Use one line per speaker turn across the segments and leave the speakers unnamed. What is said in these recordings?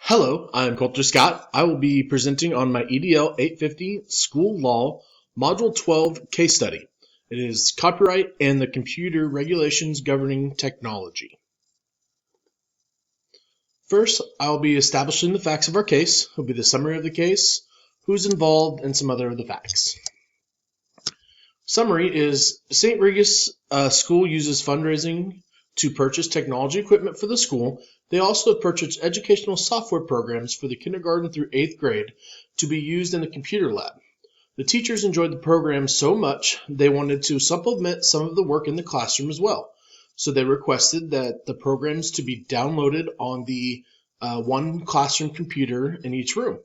Hello, I'm Coulter Scott. I will be presenting on my EDL 850 School Law Module 12 case study. It is Copyright and the Computer Regulations Governing Technology. First, I'll be establishing the facts of our case. It will be the summary of the case, who's involved, and some other of the facts. Summary is St. Regis School uses fundraising to purchase technology equipment for the school. They also purchased educational software programs for the kindergarten through 8th grade to be used in the computer lab. The teachers enjoyed the program so much they wanted to supplement some of the work in the classroom as well. So they requested that the programs to be downloaded on the one classroom computer in each room.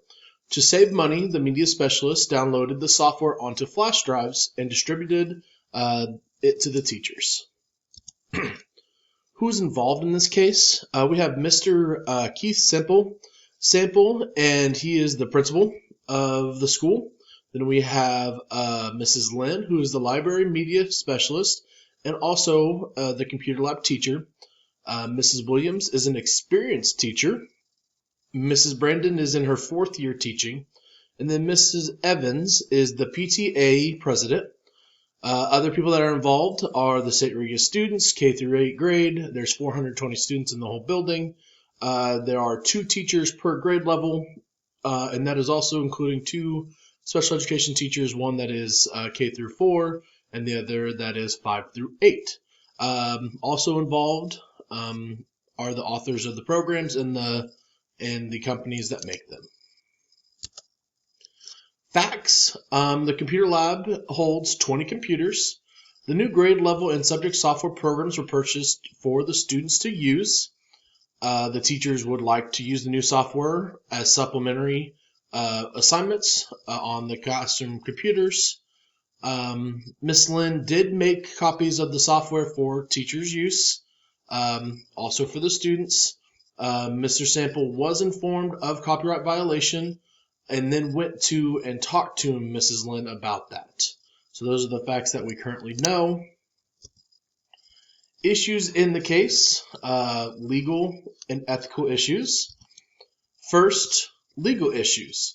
To save money, the media specialist downloaded the software onto flash drives and distributed it to the teachers. Who's involved in this case? We have Mr. Keith Sample, and he is the principal of the school. Then we have Mrs. Lynn, who is the library media specialist and also the computer lab teacher. Mrs. Williams is an experienced teacher. Mrs. Brandon is in her 4th year teaching. And then Mrs. Evans is the PTA president. Other people that are involved are the St. Regis students, K through 8th grade. There's 420 students in the whole building. There are 2 teachers per grade level, and that is also including 2 special education teachers, one that is K through 4, and the other that is 5 through 8. Also involved are the authors of the programs and the companies that make them. Facts. The computer lab holds 20 computers. The new grade level and subject software programs were purchased for the students to use. The teachers would like to use the new software as supplementary assignments on the classroom computers. Miss Lynn did make copies of the software for teachers' use, also for the students. Mr. Sample was informed of copyright violation and then went to and talked to Mrs. Lynn about that. So those are the facts that we currently know. Issues in the case, legal and ethical issues. First, legal issues.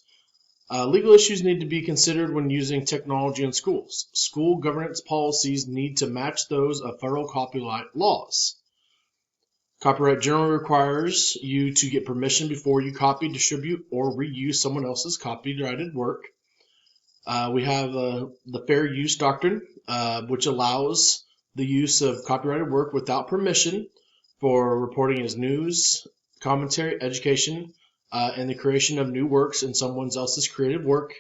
Legal issues need to be considered when using technology in schools. School governance policies need to match those of federal copyright laws. Copyright generally requires you to get permission before you copy, distribute, or reuse someone else's copyrighted work. We have the fair use doctrine, which allows the use of copyrighted work without permission for reporting as news, commentary, education, and the creation of new works in someone else's creative work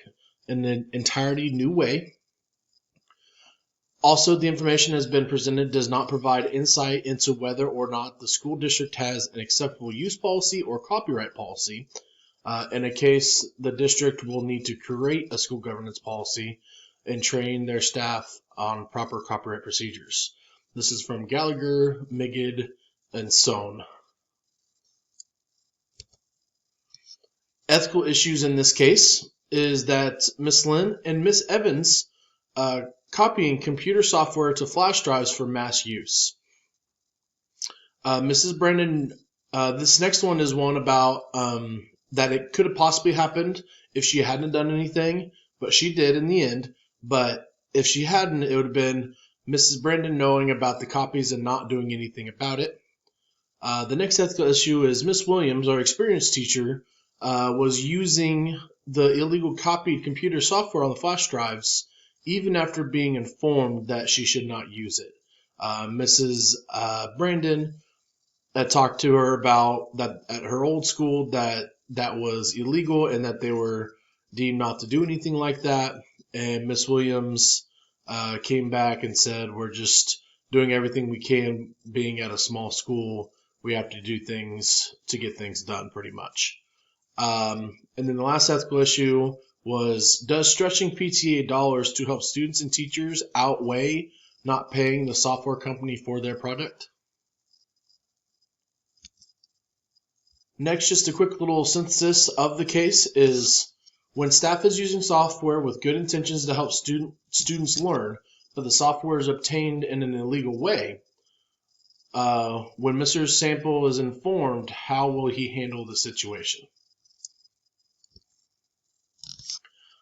in an entirely new way. Also, the information has been presented does not provide insight into whether or not the school district has an acceptable use policy or copyright policy. In a case, the district will need to create a school governance policy and train their staff on proper copyright procedures. This is from Gallagher, Migid, and Sohn. Ethical issues in this case is that Miss Lynn and Miss Evans copying computer software to flash drives for mass use. Mrs. Brandon, this next one is one about that it could have possibly happened if she hadn't done anything, but she did in the end. But if she hadn't, it would have been Mrs. Brandon knowing about the copies and not doing anything about it. The next ethical issue is Miss Williams, our experienced teacher, was using the illegal copied computer software on the flash drives even after being informed that she should not use it. Mrs. Brandon had talked to her about that at her old school that was illegal and that they were deemed not to do anything like that. And Miss Williams came back and said, we're just doing everything we can. Being at a small school, we have to do things to get things done pretty much. And then the last ethical issue was, does stretching PTA dollars to help students and teachers outweigh not paying the software company for their product? Next, just a quick little synthesis of the case is when staff is using software with good intentions to help students learn, but the software is obtained in an illegal way, when Mr. Sample is informed, how will he handle the situation?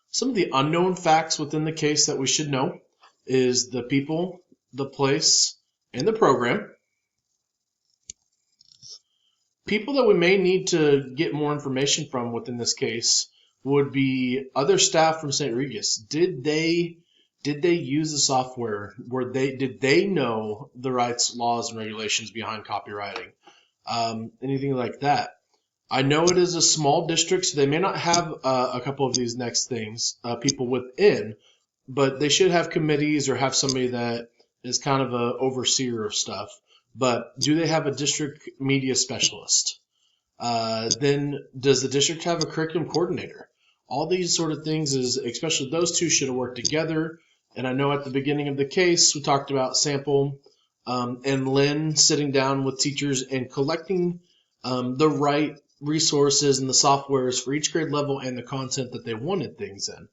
Some of the unknown facts within the case that we should know is the people, the place, and the program. People that we may need to get more information from within this case would be other staff from St. Regis. Did they use the software? Did they know the rights, laws, and regulations behind copywriting? Anything like that. I know it is a small district, so they may not have a couple of these next things, people within, but they should have committees or have somebody that is kind of an overseer of stuff. But do they have a district media specialist? Then does the district have a curriculum coordinator? All these sort of things is, especially those two should have worked together. And I know at the beginning of the case, we talked about Sample and Lynn sitting down with teachers and collecting the right resources and the softwares for each grade level and the content that they wanted things in.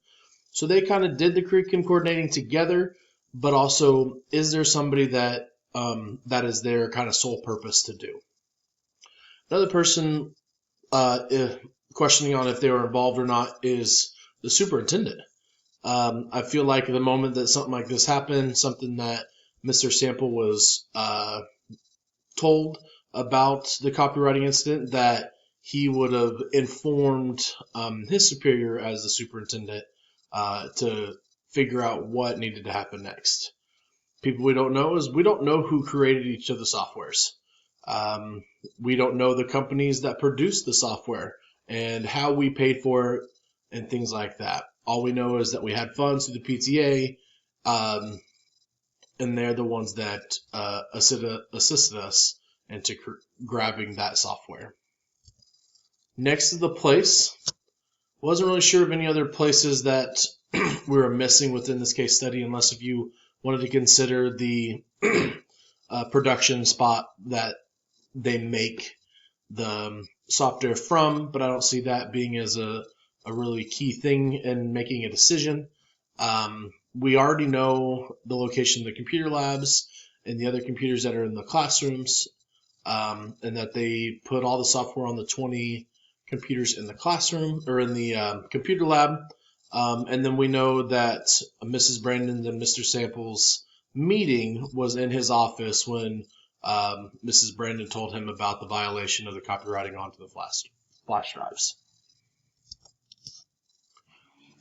So they kind of did the curriculum coordinating together, but also is there somebody that that is their kind of sole purpose to do? Another person questioning on if they were involved or not is the superintendent. I feel like the moment that something like this happened, something that Mr. Sample was told about the copywriting incident, that he would have informed his superior as the superintendent to figure out what needed to happen next. People we don't know is we don't know who created each of the softwares. We don't know the companies that produced the software and how we paid for it and things like that. All we know is that we had funds through the PTA, and they're the ones that assisted us into grabbing that software. Next to the place, wasn't really sure of any other places that we were missing within this case study, unless if you wanted to consider the production spot that they make the software from, but I don't see that being as a really key thing in making a decision. We already know the location of the computer labs and the other computers that are in the classrooms, and that they put all the software on the 20 computers in the classroom or in the computer lab. And then we know that Mrs. Brandon and Mr. Sample's meeting was in his office when Mrs. Brandon told him about the violation of the copywriting onto the flash drives.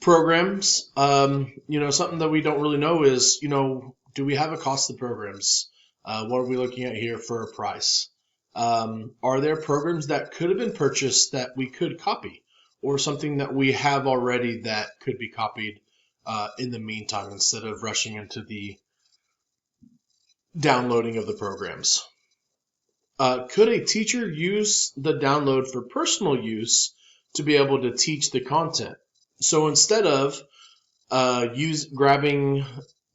Programs, something that we don't really know is, do we have a cost of programs? What are we looking at here for a price? Are there programs that could have been purchased that we could copy, or something that we have already that could be copied in the meantime instead of rushing into the downloading of the programs? Could a teacher use the download for personal use to be able to teach the content? So instead of grabbing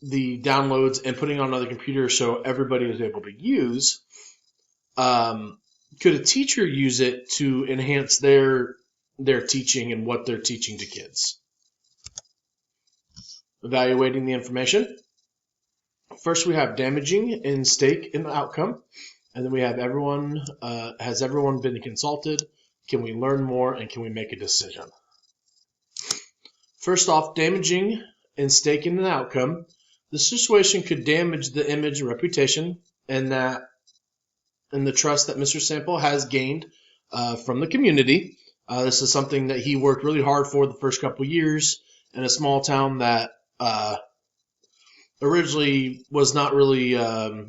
the downloads and putting on another computer so everybody is able to use, could a teacher use it to enhance their teaching and what they're teaching to kids? Evaluating the information. First, we have damaging and stake in the outcome. And then we have has everyone been consulted? Can we learn more and can we make a decision? First off, damaging and stake in an outcome. The situation could damage the image and reputation and the trust that Mr. Sample has gained from the community. This is something that he worked really hard for the first couple of years in a small town that originally was not really, I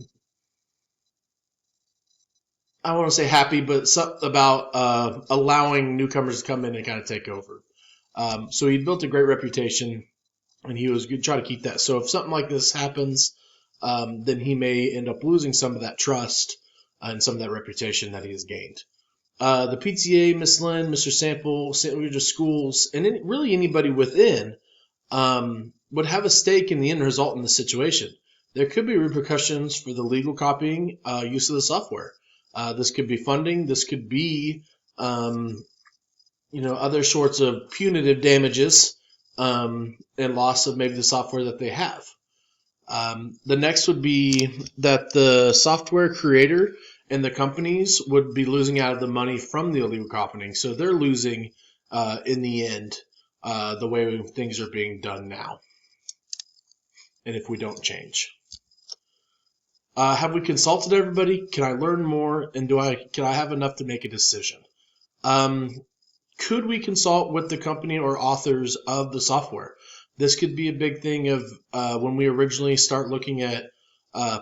want to say happy, but about allowing newcomers to come in and kind of take over. So he built a great reputation, and he was going to try to keep that. So if something like this happens, then he may end up losing some of that trust and some of that reputation that he has gained. The PTA, Miss Lynn, Mr. Sample, St. Regis Schools, and really anybody within would have a stake in the end result in the situation. There could be repercussions for the legal copying use of the software. This could be funding. This could be other sorts of punitive damages and loss of maybe the software that they have. The next would be that the software creator and the companies would be losing out of the money from the illegal copying. So they're losing in the end the way things are being done now. And if we don't change. Have we consulted everybody? Can I learn more? And can I have enough to make a decision? Could we consult with the company or authors of the software? This could be a big thing of when we originally start looking at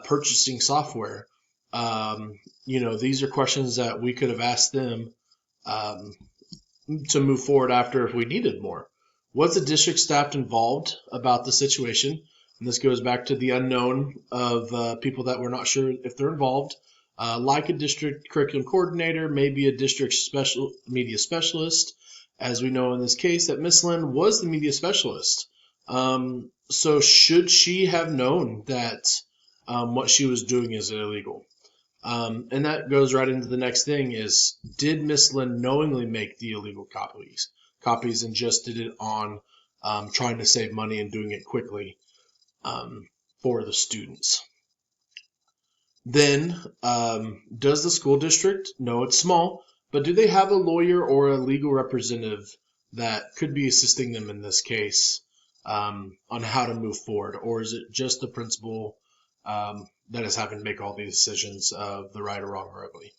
purchasing software. These are questions that we could have asked them to move forward after if we needed more. Was the district staff involved about the situation? And this goes back to the unknown of people that we're not sure if they're involved, like a district curriculum coordinator, maybe a district media specialist. As we know in this case, that Miss Lynn was the media specialist. So should she have known that what she was doing is illegal? And that goes right into the next thing is, did Miss Lynn knowingly make the illegal copies and just did it on trying to save money and doing it quickly for the students? Then, does the school district know it's small, but do they have a lawyer or a legal representative that could be assisting them in this case on how to move forward? Or is it just the principal that is having to make all these decisions of the right or wrong or ugly?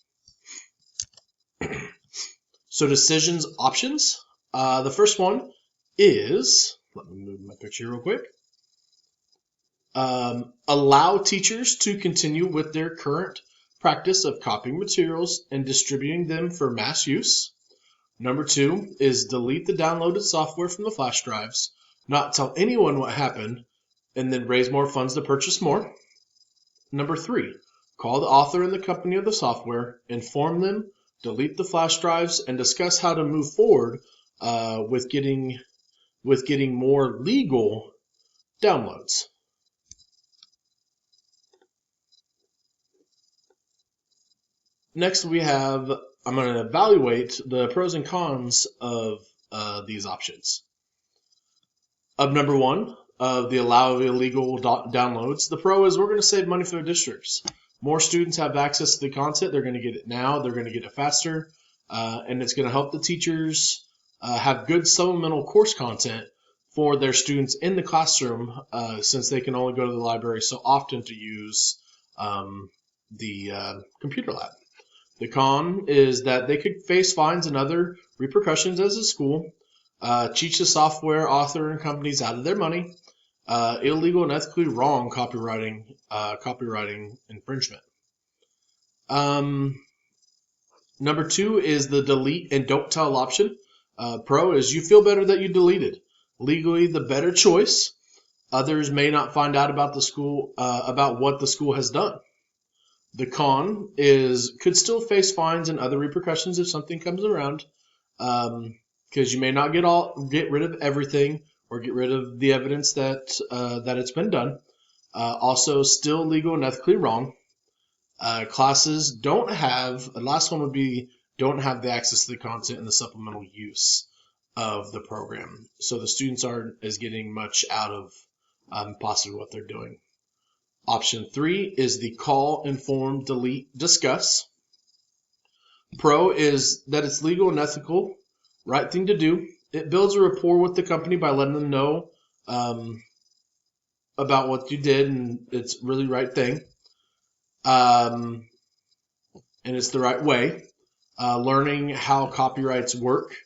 So decisions options. The first one is, let me move my picture real quick. Allow teachers to continue with their current practice of copying materials and distributing them for mass use. Number 2 is delete the downloaded software from the flash drives, not tell anyone what happened, and then raise more funds to purchase more. Number 3, call the author and the company of the software, inform them, delete the flash drives, and discuss how to move forward with getting more legal downloads. Next we have, I'm going to evaluate the pros and cons of these options. Of number 1, of the allow of illegal downloads, the pro is we're going to save money for the districts. More students have access to the content. They're going to get it now. They're going to get it faster. And it's going to help the teachers have good supplemental course content for their students in the classroom since they can only go to the library so often to use the computer lab. The con is that they could face fines and other repercussions as a school, teach the software author and companies out of their money, illegal and ethically wrong copywriting infringement. Number 2 is the delete and don't tell option. Pro is you feel better that you deleted. Legally, the better choice. Others may not find out about the school about what the school has done. The con is could still face fines and other repercussions if something comes around, because you may not get rid of everything or get rid of the evidence that it's been done. Also, still legal and ethically wrong. Classes don't have. The last one would be don't have the access to the content and the supplemental use of the program, so the students aren't as getting much out of possibly what they're doing. Option 3 is the call, inform, delete, discuss. Pro is that it's legal and ethical, right thing to do. It builds a rapport with the company by letting them know about what you did, and it's really right thing. And it's the right way. Learning how copyrights work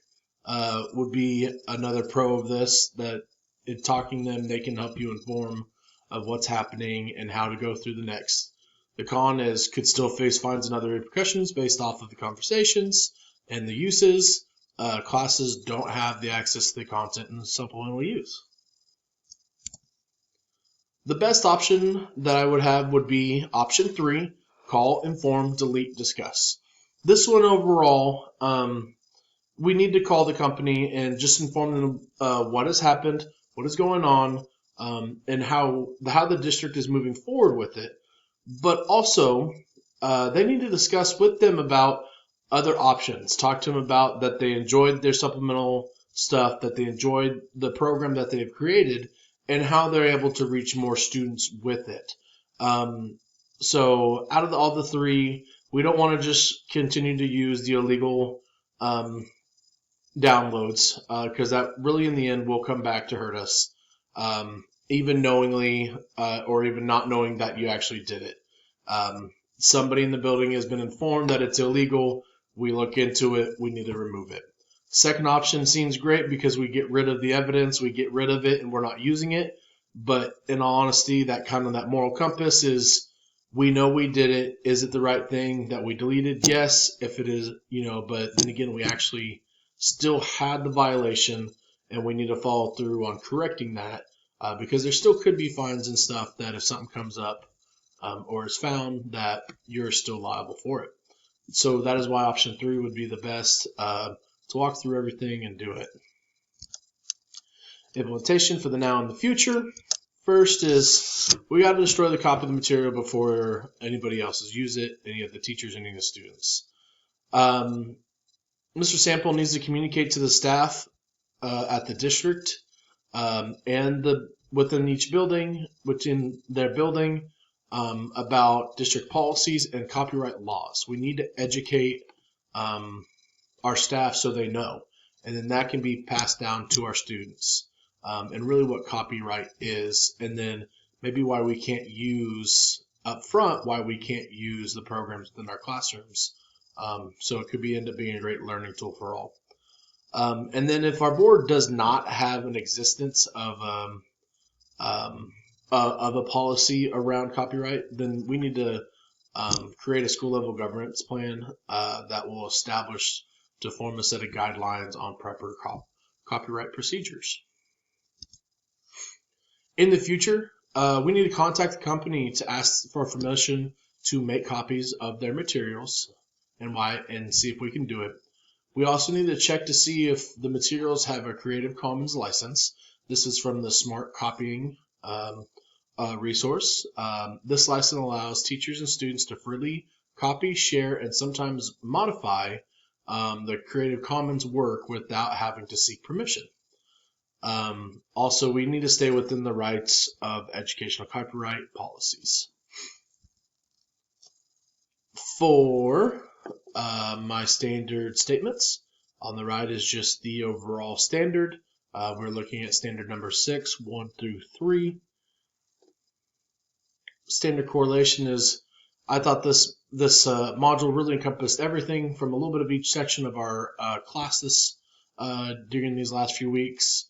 would be another pro of this, that in talking to them, they can help you inform of what's happening and how to go through the next. The con is could still face fines and other repercussions based off of the conversations and the uses. Classes don't have the access to the content and the supplemental use. The best option that I would have would be option 3, call, inform, delete, discuss. This one overall, we need to call the company and just inform them what has happened, what is going on, and how the district is moving forward with it. But also, they need to discuss with them about other options. Talk to them about that they enjoyed their supplemental stuff, that they enjoyed the program that they've created, and how they're able to reach more students with it. So out of all the three, we don't want to just continue to use the illegal downloads, because that really in the end will come back to hurt us, even knowingly or even not knowing that you actually did it. Somebody in the building has been informed that it's illegal. We look into it. We need to remove it. Second option seems great because we get rid of the evidence, we get rid of it, and we're not using it. But in all honesty, that moral compass is, we know we did it. Is it the right thing that we deleted? Yes, if it is, but then again, we actually still had the violation, and we need to follow through on correcting that, because there still could be fines and stuff that if something comes up or is found, that you're still liable for it. So that is why option 3 would be the best, to walk through everything and do it. Implementation for the now and the future. First is, we got to destroy the copy of the material before anybody else has used it, any of the teachers, any of the students. Mr. Sample needs to communicate to the staff at the district and within each building, within their building, about district policies and copyright laws. We need to educate our staff so they know, and then that can be passed down to our students, and really what copyright is, and then maybe why we can't use up front, why we can't use the programs within our classrooms. So it could end up being a great learning tool for all. And then if our board does not have an existence of a policy around copyright, then we need to create a school level governance plan that will establish to form a set of guidelines on proper copyright procedures. In the future, we need to contact the company to ask for permission to make copies of their materials and see if we can do it. We also need to check to see if the materials have a Creative Commons license. This is from the Smart Copying resource. This license allows teachers and students to freely copy, share, and sometimes modify the Creative Commons work without having to seek permission. Also, we need to stay within the rights of educational copyright policies. For my standard statements, on the right is just the overall standard. We're looking at standard number 6, 1 through 3. Standard correlation is, I thought this module really encompassed everything from a little bit of each section of our classes during these last few weeks.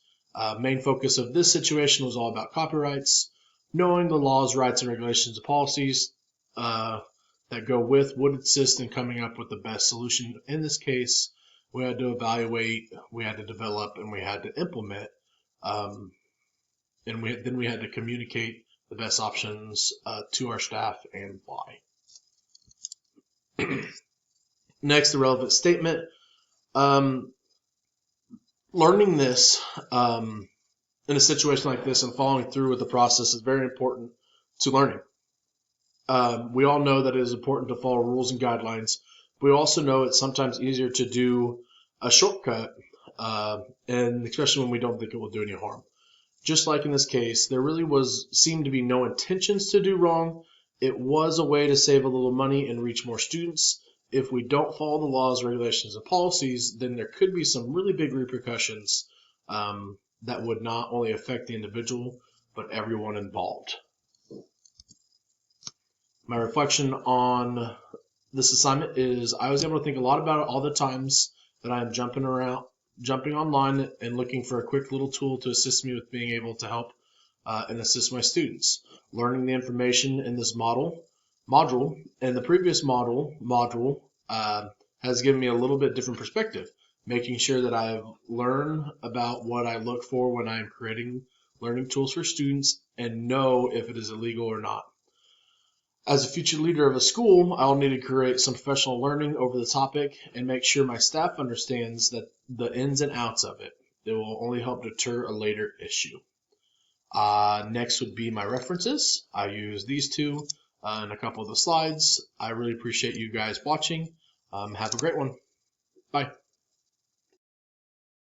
Main focus of this situation was all about copyrights, knowing the laws, rights, and regulations and policies that go with would assist in coming up with the best solution. In this case, we had to evaluate, we had to develop, and we had to implement, and then we had to communicate the best options to our staff and why. Next, the relevant statement. Learning this in a situation like this and following through with the process is very important to learning. We all know that it is important to follow rules and guidelines. We also know it's sometimes easier to do a shortcut, and especially when we don't think it will do any harm. Just like in this case, there really seemed to be no intentions to do wrong. It was a way to save a little money and reach more students. If we don't follow the laws, regulations, and policies, then there could be some really big repercussions that would not only affect the individual, but everyone involved. My reflection on this assignment is I was able to think a lot about it all the times that I'm jumping online and looking for a quick little tool to assist me with being able to help and assist my students. Learning the information in this module and the previous module has given me a little bit different perspective, making sure that I've learned about what I look for when I'm creating learning tools for students and know if it is illegal or not. As a future leader of a school, I'll need to create some professional learning over the topic and make sure my staff understands that the ins and outs of it. It will only help deter a later issue. Next would be my references. I use these two in a couple of the slides. I really appreciate you guys watching. Have a great one. Bye.